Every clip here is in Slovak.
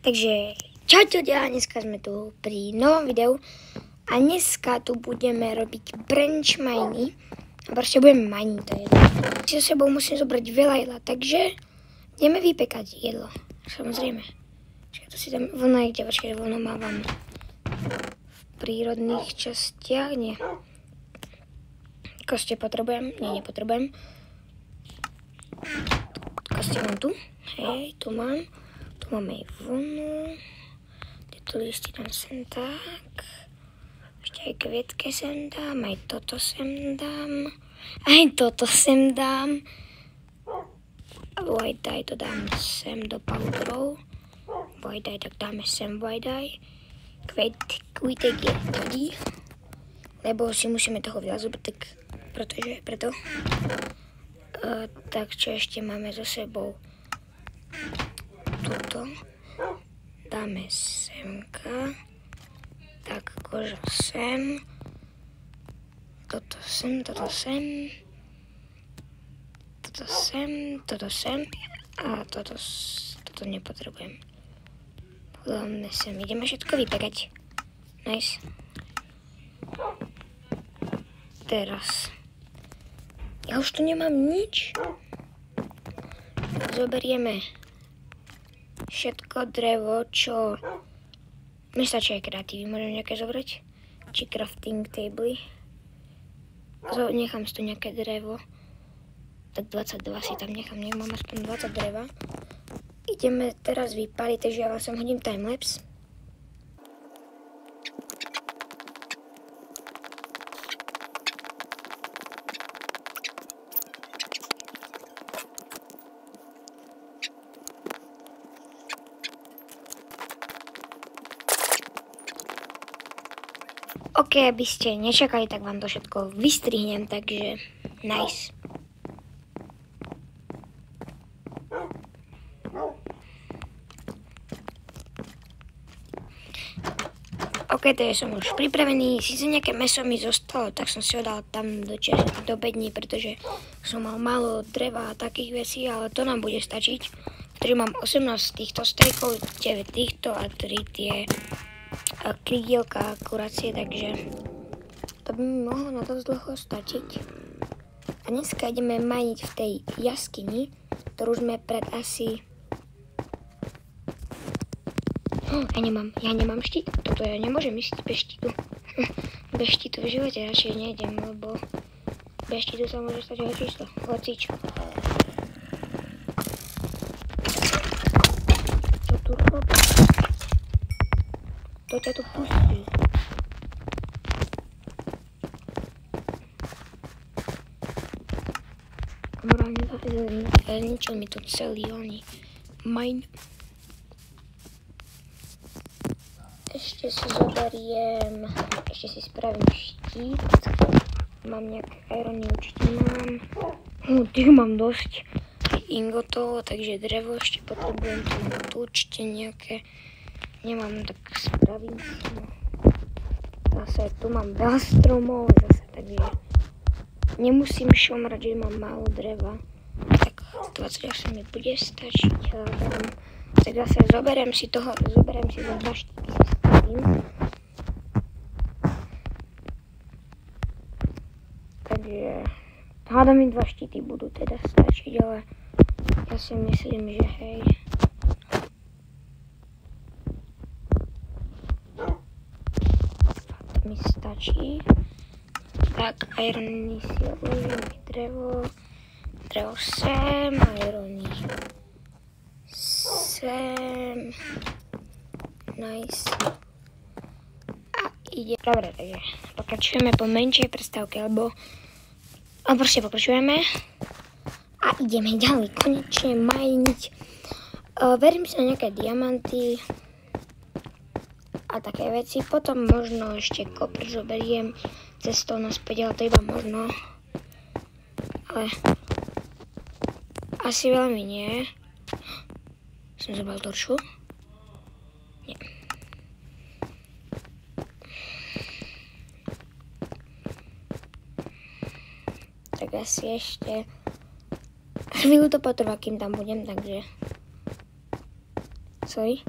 Takže čaute, dneska sme tu pri novom videu a dneska tu budeme robiť branch miny a proste budeme miniť to jedlo. Si so sebou musím zobrať veľa jedla, takže ideme vypekať jedlo. Samozrejme. Čiže to si tam voľno niekde, počkej, voľno mávam v prírodných častiach, nie. Koste potrebujem, nie, nepotrebujem. Koste mám tu, hej, tu mám. Tu máme aj vlnu, tieto listy tam sem tak, ešte aj kvietke sem dám, aj toto sem dám, Vojdaj to dám sem do powderov, vojdaj tak dáme sem vojdaj, kvítek je tady, lebo si musíme toho veľa zobrať, tak preto. Tak čo ešte máme so sebou? Tuto dáme semka, tak koža sem, toto sem, toto sem a toto nepotrebujem. Dáme sem, ideme všetko vypekať. Nice. Teraz. Ja už tu nemám nič. Zoberieme všetko drevo, čo... Mne stačí aj kreatívy, môžem nejaké zobrať? Či crafting table. Nechám si tu nejaké drevo. Tak 22 si tam nechám, mám aspoň 20 dreva. Ideme teraz vypáliť, takže ja vám hodím timelapse. Ok, aby ste nečakali, tak vám to všetko vystrihnem, takže nice. Ok, takže som už pripravený, síce nejaké mäso mi zostalo, tak som si ho dal tam do bední, pretože som mal málo dreva a takých vecí, ale to nám bude stačiť. Takže mám 18 týchto steakov, 9 týchto a 3 tie krydielka kuracie, takže to by mi mohlo na to dlho stačiť. A dneska ideme miniť v tej jaskyni, ktorú sme pred asi... Ja nemám štít, toto ja nemôžem ísť bez štítu. Bez štítu v živote radšej nejdem, lebo bez štítu sa môže stať hocičo. Čo tu robí? To ťa tu pustí. Morálne zničil mi to celý mine. Ešte si spravím štít. Mám nejaké irony, určite mám. Tých mám dosť ingotov, takže drevo ešte potrebujem. Tu určite nejaké. Nemám, tak spravím si. Zase tu mám veľa stromov, takže nemusím šomrať, že mám málo dreva. Tak 28 mi bude stačiť. Tak zase zoberiem si za 2 štíty si spravím. Takže hádam mi 2 štíty budú teda stačiť, ale ja si myslím, že hej. Mi stačí. Tak, irony si odložím, drevo sem, irony sem, nice. A ide, dobre, takže pokračujeme po menšej prestávke, alebo proste pokračujeme a ideme ďalej, konečne miniť. Verím si na nejaké diamanty a také veci, potom možno ešte kopr zoberiem cestou naspäť, ale to iba možno, ale asi veľmi nie. Som zobral torču? Nie. Tak asi ešte chvíľu to potrvá, kým tam budem, takže sorry.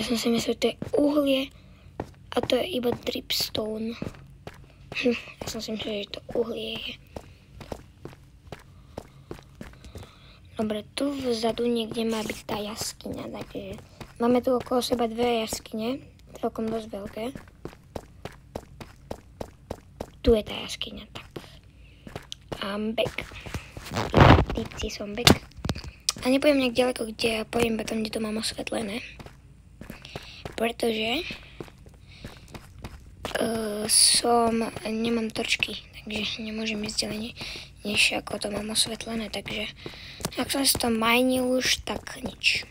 Ja som si myslel, že to je uhlie a to je iba dripstone. Ja som si myslel, že to uhlie je. Dobre, tu vzadu niekde má byť tá jaskyňa, takže máme tu okolo seba dve jaskyne, celkom dosť veľké. Tu je tá jaskyňa, tak. Back. Typci som back. A nepôjdem nejak ďaleko, kde ja pôjdem tam, kde to mám osvetlené. Pretože nemám torčky, takže nemôžem ísť ďalej, než ako to mám osvetlené, takže ak som si to majnil už, tak nič.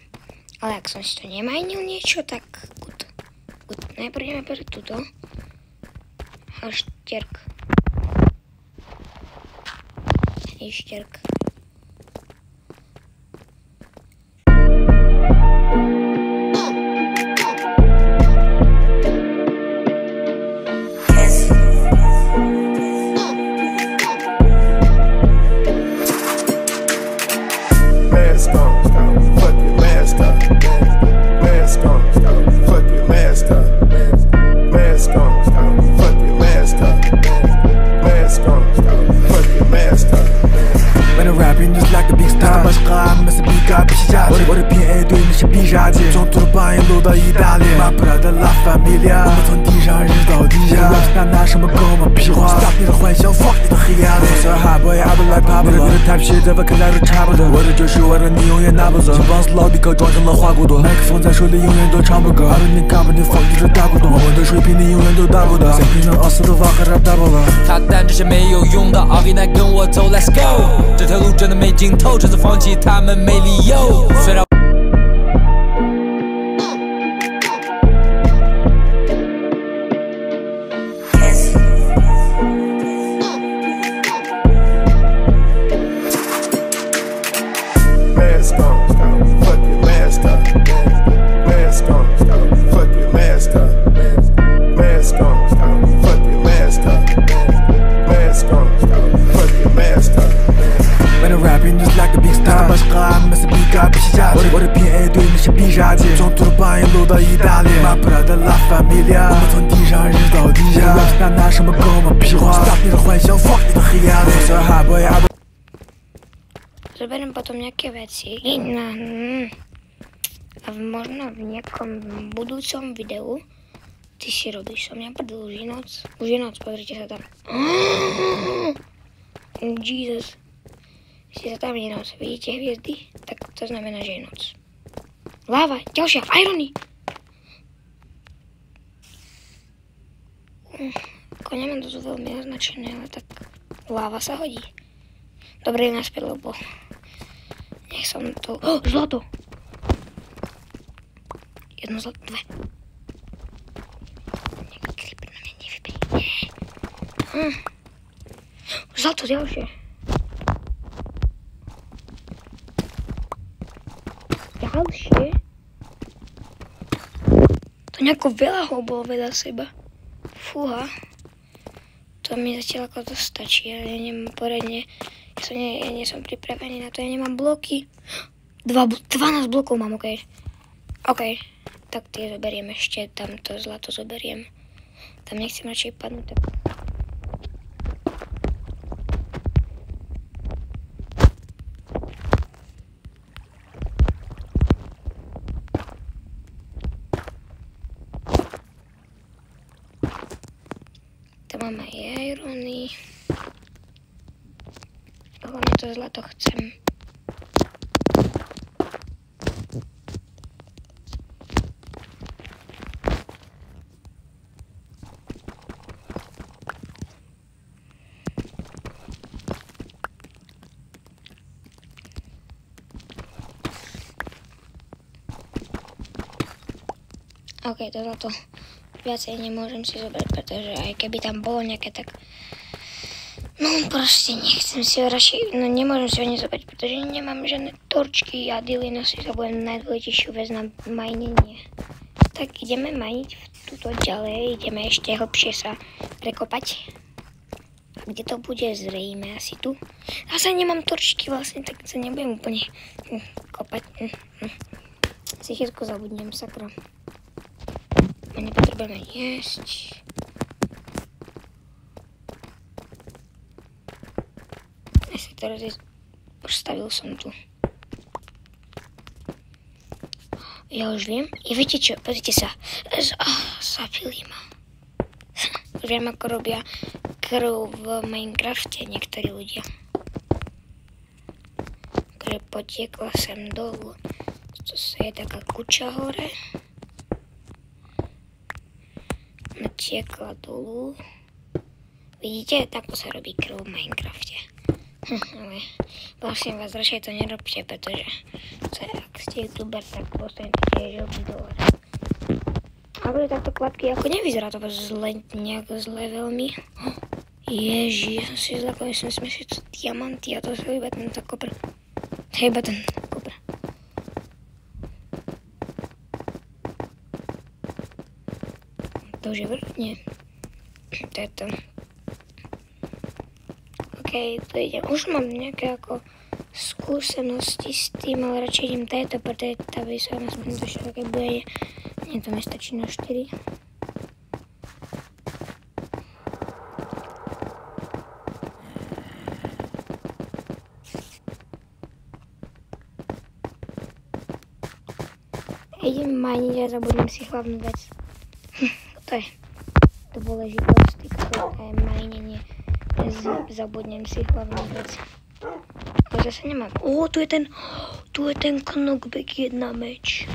Ale ak som si to nemajnil niečo, tak good. Najprv ideme pre túto. Haštierk. Haštierk.我的 PA 对那些必杀技，从土巴一路到意大利，马普拉的拉法米利亚，我们从地上日到地下，拿什么跟我们屁话 ？Stop 你的幻想 ，fuck 你的黑暗。So hot boy, I be like Pablo， 你的 type shit 在我看来都差不多，我的就是我的，你永远拿不走。这帮死老迪克装成了花骨朵，麦克风在手里永远都唱不够。阿伦你干不你放你这大古董，我的水平你永远都达不到。谁平常奥斯的瓦和他打爆了。他但这些没有用的，奥比奈跟我走 ，Let's go。这条路真的没尽头，这次放弃他们没理由。虽然。我的 PA 对那些必杀技，从土巴一路到意大利，马普拉的拉法米利亚，我们从地上日到地下，拿什么跟我们屁话 ？Stop 你的幻想 ，fuck 你的黑暗。So hot boy, I be Zoberiem potom nejaké veci a možno v nejakom budúcom videu. Ty si robíš so mňa prdel, už je noc, pozrite sa tam. Jesus. Si sa tam je noc, vidíte hviezdy? Tak to znamená, že je noc. Láva, ďalšia, irony! Ako nemám dosť veľmi naznačené, ale tak láva sa hodí. Dobre, naspäť, lebo nech som to... Zlato! Jedno zlato, dve. Nejaký creeper na mňa nevybej. Zlato, ďalšie. Ďalšie? To nejako veľa ho bolo vedľa seba. Fúha. To mi zatiaľ ako to stačí, ale ja nemám poradne... Ja nie som pripravený na to, ja nemám bloky. 12 blokov mám, okej. Okej, tak tie zoberiem ešte, tam to zlato zoberiem. Tam nechcem radšej padnúť, tak... Tam mám aj irony. Hlavne to zlato chcem. OK, to zlato viacej nemôžem si zobrať, pretože aj keby tam bolo nejaké, tak... No proste nechcem si ho radšej, no nemôžem si ho nezobrať, pretože nemám žiadne torčky a dilino si zabujem najdôležitejšiu vec na majnenie. Tak ideme majniť tuto ďalej, ideme ešte hlbšie sa prekopať. A kde to bude zrejme, asi tu. Zase nemám torčky vlastne, tak sa nebudem úplne kopať. Si všetko zabudnem, sakra. budeme jesť. Ja si teraz postavil som tu. Ja už viem. I viete čo, pozrite sa. Zapili ma. Už viem, ako robia krv v Minecrafte niektorí ľudia. Krv potiekla sem dolu. To je taká kuča hore. Natiekla dolu. Vidíte? Takto sa robí krv v Minecrafte. Ale prosím vás, radšej to nerobte, pretože ak ste youtuber, tak postanete tiež dole. A bude takto klapky, ako nevyzerá to zle, nejako zle veľmi. Ježi, ja som si zlakol, že som si to diamanty a to sú iba ten kopr. To je iba ten kopr. To už je vrch? Nie. To je to. OK, to idem. Už mám nejaké ako skúsenosti s tým, ale radšej idem tejto, pretože tá by sa aspoň to všetko také bude. Nie, to mi stačí na 4. Idem majniť a zabudnem si hlavnú vec. To je dôležitosť, aj majnenie. Zabudnem si hlavnú vec. Ale zase nemám. Tu je ten knockback 1 meč.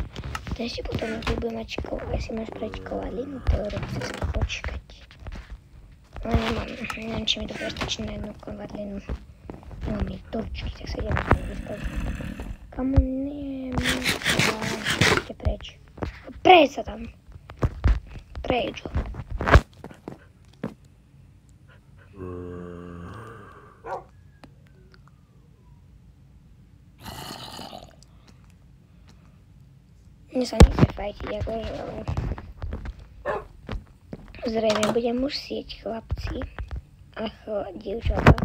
Ten si potom budem mať ja si máš spraviť kovadlinu, teoreticky počkať. Ale neviem, či mi to postačí na jednu kovadlinu. Nemám mi torčky, tak sa idem vystaviť. Kamu poďte preč. Preč sa tam. Preč. Mne sa nechce fajtiť, akože, ale zrejme budem musieť, chlapci a dievčatá.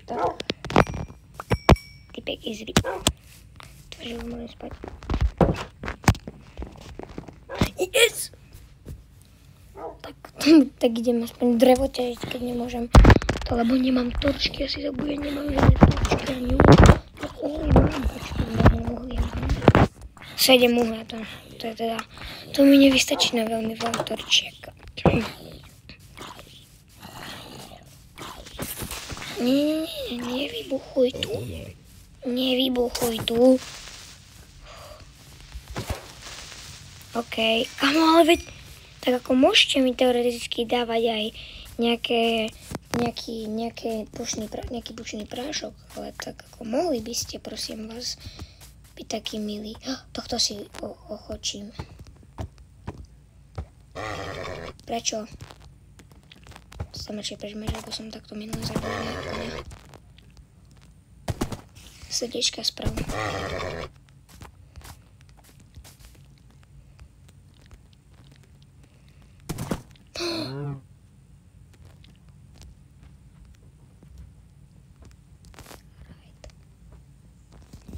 Tak. Typek is rip. Takže už môžem spať. Yes! Tak idem aspoň drevo ťažiť, keď nemôžem to, lebo nemám torčky, asi zabudem, nemám žiadne torčky ani Sedem uhla, to mi nevystačí na veľmi veľa torčiek. Nie, nevybuchuj tu. Nevybuchuj tu. OK, kamo, ale veď, tak ako môžete mi teoreticky dávať aj nejaký pušný prášok, ale tak ako mohli by ste, prosím vás, byť taký milý. Tohto si ochočím. Prečo? Som radšej prežmeš, lebo som takto minulé zabudol na konia. Srdiečka sprav.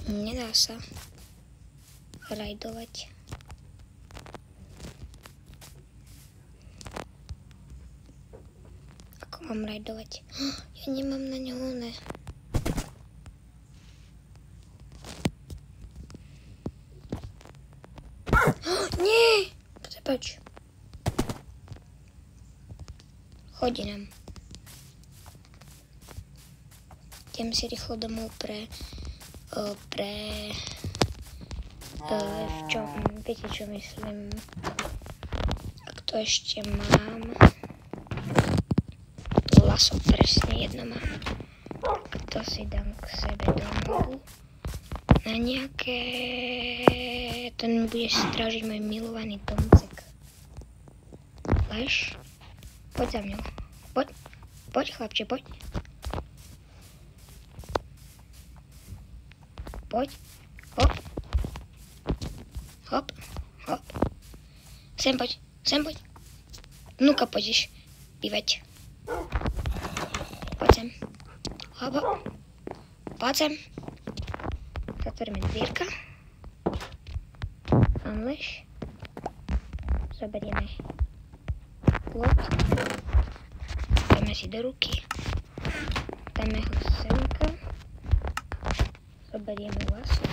Nedá sa rajdovať. Ako mám rajdovať? Ja nemám na ňo oné. Nie! Prepač. Chodí nám. Idem si rýchlo domov viete čo myslím, ak to ešte mám, laso, presne jedno mám, to si dám k sebe domov, na nejaké, ten bude strážiť môj milovaný domcek. Leš, poď za mňou, poď chlapče, poď. Poď, hop, hop, hop, sem poď, vnúka pôjdeš bývať, poď sem, hop, hop, poď sem, zatvoríme dvierka, fanleš. Zoberieme plot. Dáme si do ruky. Dáme ho semka. Zoberieme laso.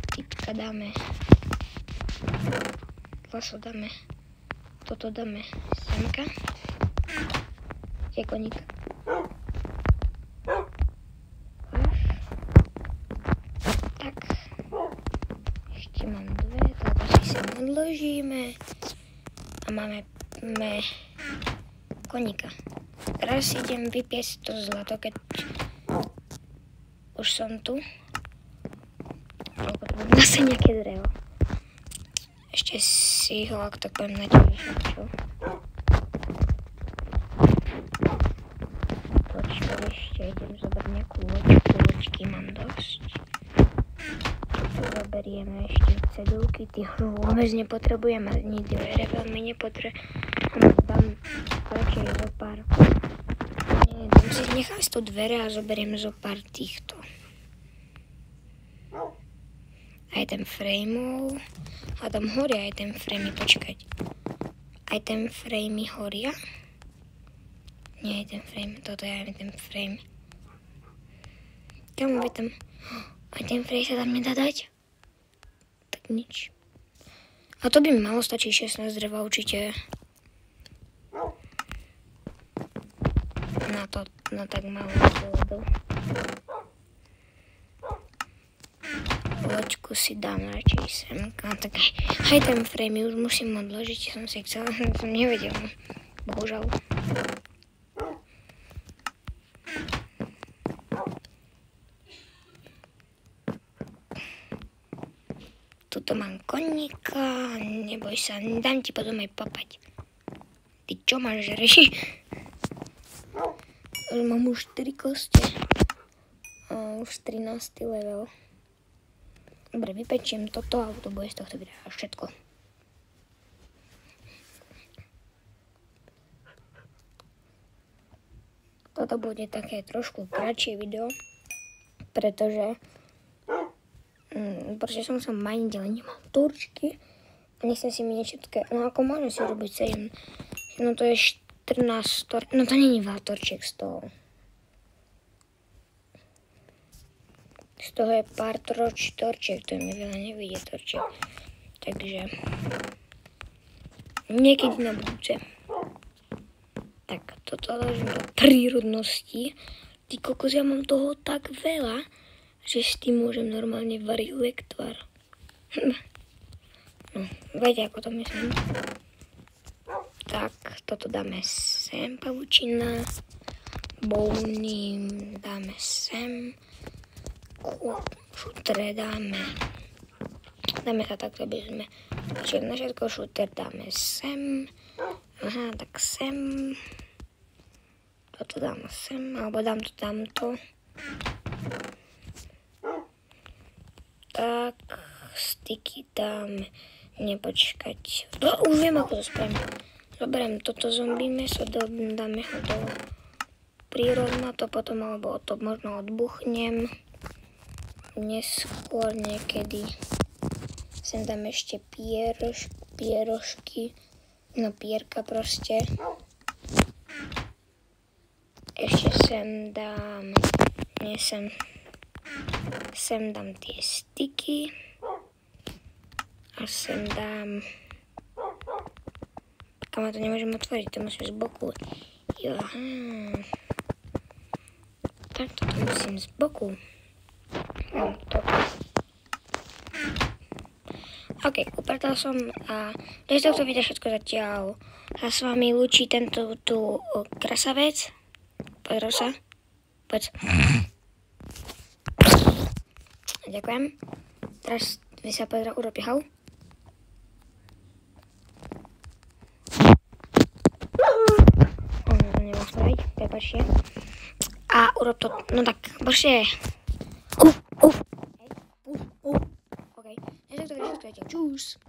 Typka dáme. Laso dáme. Toto dáme semka. Je koník. Tak. Ešte mám dve. Toto si sem odložíme. A máme koníka. Teraz idem vypiesť to zlato, keď už som tu. Ale potrebujem zase nejaké drevo. Ešte si ho, ak tak poviem, natiežím, čo? Počkaj, ešte idem zobrať nejakú loďku. Loďky mám dosť. Zoberieme ešte cedulky, tých vôbec nepotrebujem, ani dvere veľmi nepotrebujem. Dám radšej zo pár. Dám si nechám si tu dvere a zoberiem zo pár týchto. Aj ten frameov. A tam horia aj ten frame, počkať. Aj ten frame horia. Nie aj ten frame, toto je aj ten frame. Kam by tam... Aj ten frame sa tam nedá dať? Tak nič. A to by mi malo stačiť 16 dreva určite. Na tak malú vodu. Loďku si dám radšej semka. Tak aj ten frame už musím odložiť. Som si chcela, som nevedel. Bohužiaľ. Tuto mám koníka. Neboj sa, dám ti potom aj papať. Ty čo máš žereši? Mám už 4 koste. A už 13. level. Dobre, vypečiem toto a to bude z tohto videa všetko. Toto bude také trošku kratšie video, pretože som sa mindil, nemám torčky a nechcem si mi niečo také, no ako môžem si robiť 7, no to je 14 torčiek, no to není veľa torčiek z toho. Z toho je pár torčiek, to mi veľa nevidie torčiek. Takže niekedy na budúce. Tak, toto ložím do prírodnosti. Ty kokos, ja mám toho tak veľa, že s tým môžem normálne variť lektvar. No, viete, ako to myslím. Tak, toto dáme sem, pavučina. Bouny dáme sem. Šutre dáme sa takto, aby sme na všetko šuter dáme sem. Aha, tak sem. Toto dám sem, alebo dám to tamto. Tak, styky dám, nepočkať. Už viem, ako to spravím. Zoberiem toto zombie meso, dáme ho do prírodna, to potom, alebo to možno odbuchnem. Neskôr niekedy sem dám ešte pierožky, no pierka proste. Ešte sem dám, sem dám tie styky a sem dám, kam to nemôžem otvoriť, to musím z boku. Jo, tak toto musím z boku. OK, upratala som a to je tohto videa všetko zatiaľ. A s vami lúči tento tu krasavec. Pedro sa. Poď. Ďakujem. Teraz mi sa Pedro urobí hau. To nemám spraviť, prepáčte. A urob to, no tak, bože. OK. Čus.